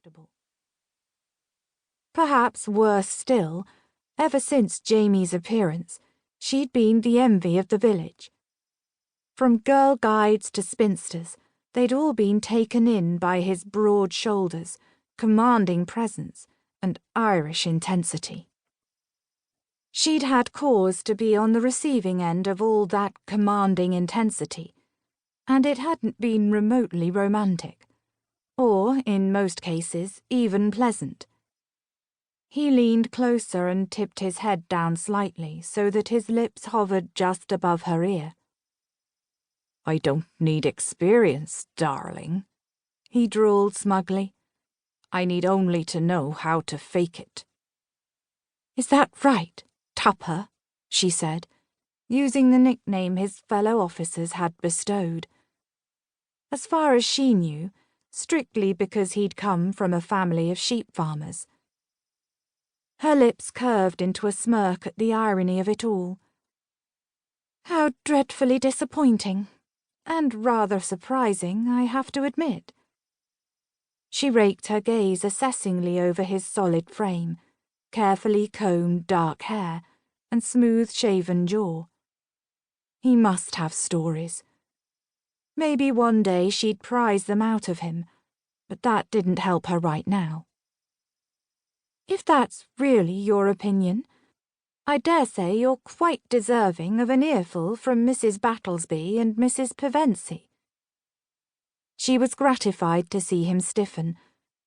uncomfortable. Perhaps worse still, ever since Jamie's appearance, she'd been the envy of the village. From girl guides to spinsters, they'd all been taken in by his broad shoulders, commanding presence, and Irish intensity. She'd had cause to be on the receiving end of all that commanding intensity, and it hadn't been remotely romantic, or, in most cases, even pleasant. He leaned closer and tipped his head down slightly so that his lips hovered just above her ear. "I don't need experience, darling," he drawled smugly. "I need only to know how to fake it." "Is that right, Tupper?" she said, using the nickname his fellow officers had bestowed. As far as she knew, strictly because he'd come from a family of sheep farmers. Her lips curved into a smirk at the irony of it all. "How dreadfully disappointing, and rather surprising, I have to admit." She raked her gaze assessingly over his solid frame, carefully combed dark hair, and smooth-shaven jaw. He must have stories. Maybe one day she'd prize them out of him, but that didn't help her right now. "If that's really your opinion, I dare say you're quite deserving of an earful from Mrs. Battlesby and Mrs. Pevensie." She was gratified to see him stiffen,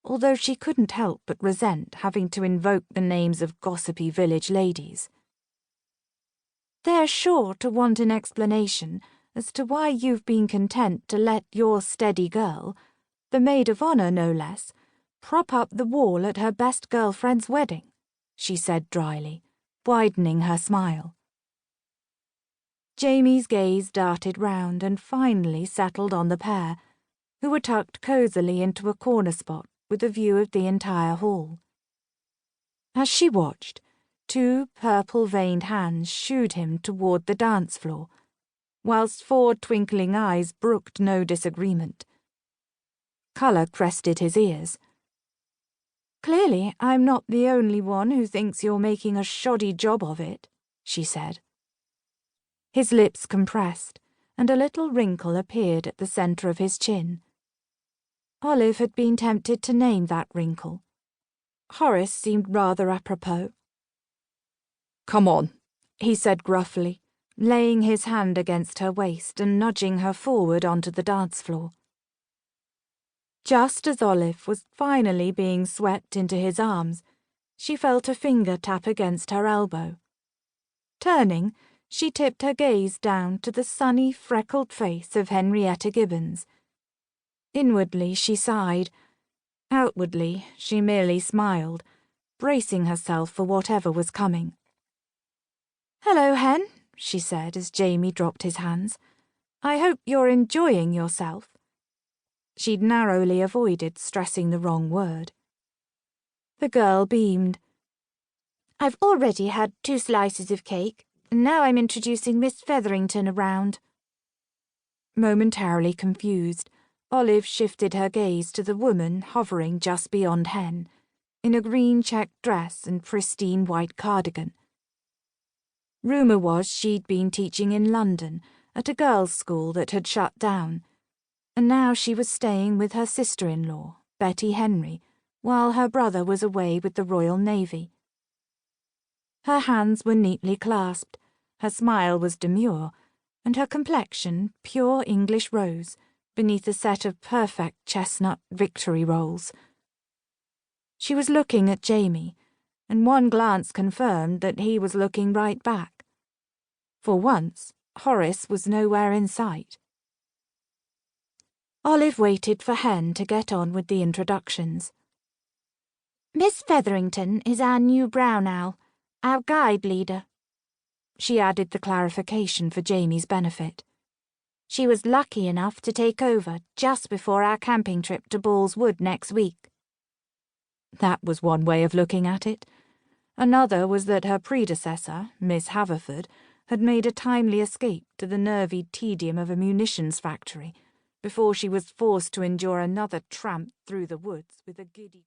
although she couldn't help but resent having to invoke the names of gossipy village ladies. "They're sure to want an explanation as to why you've been content to let your steady girl, the maid of honour no less, prop up the wall at her best girlfriend's wedding," she said dryly, widening her smile. Jamie's gaze darted round and finally settled on the pair, who were tucked cosily into a corner spot with a view of the entire hall. As she watched, two purple-veined hands shooed him toward the dance floor, whilst four twinkling eyes brooked no disagreement. Colour crested his ears. "Clearly I'm not the only one who thinks you're making a shoddy job of it," she said. His lips compressed, and a little wrinkle appeared at the centre of his chin. Olive had been tempted to name that wrinkle. Horace seemed rather apropos. "Come on," he said gruffly, laying his hand against her waist and nudging her forward onto the dance floor. Just as Olive was finally being swept into his arms, she felt a finger tap against her elbow. Turning, she tipped her gaze down to the sunny, freckled face of Henrietta Gibbons. Inwardly she sighed. Outwardly she merely smiled, bracing herself for whatever was coming. "Hello, Hen," she said as Jamie dropped his hands. "I hope you're enjoying yourself." She'd narrowly avoided stressing the wrong word. The girl beamed. "I've already had 2 slices of cake, and now I'm introducing Miss Featherington around." Momentarily confused, Olive shifted her gaze to the woman hovering just beyond Hen, in a green checked dress and pristine white cardigan. Rumour was she'd been teaching in London at a girls' school that had shut down, and now she was staying with her sister-in-law, Betty Henry, while her brother was away with the Royal Navy. Her hands were neatly clasped, her smile was demure, and her complexion pure English rose, beneath a set of perfect chestnut Victory rolls. She was looking at Jamie, and one glance confirmed that he was looking right back. For once, Horace was nowhere in sight. Olive waited for Hen to get on with the introductions. "Miss Featherington is our new brown owl, our guide leader." She added the clarification for Jamie's benefit. "She was lucky enough to take over just before our camping trip to Ball's Wood next week." That was one way of looking at it. Another was that her predecessor, Miss Haverford, had made a timely escape to the nervy tedium of a munitions factory before she was forced to endure another tramp through the woods with a giddy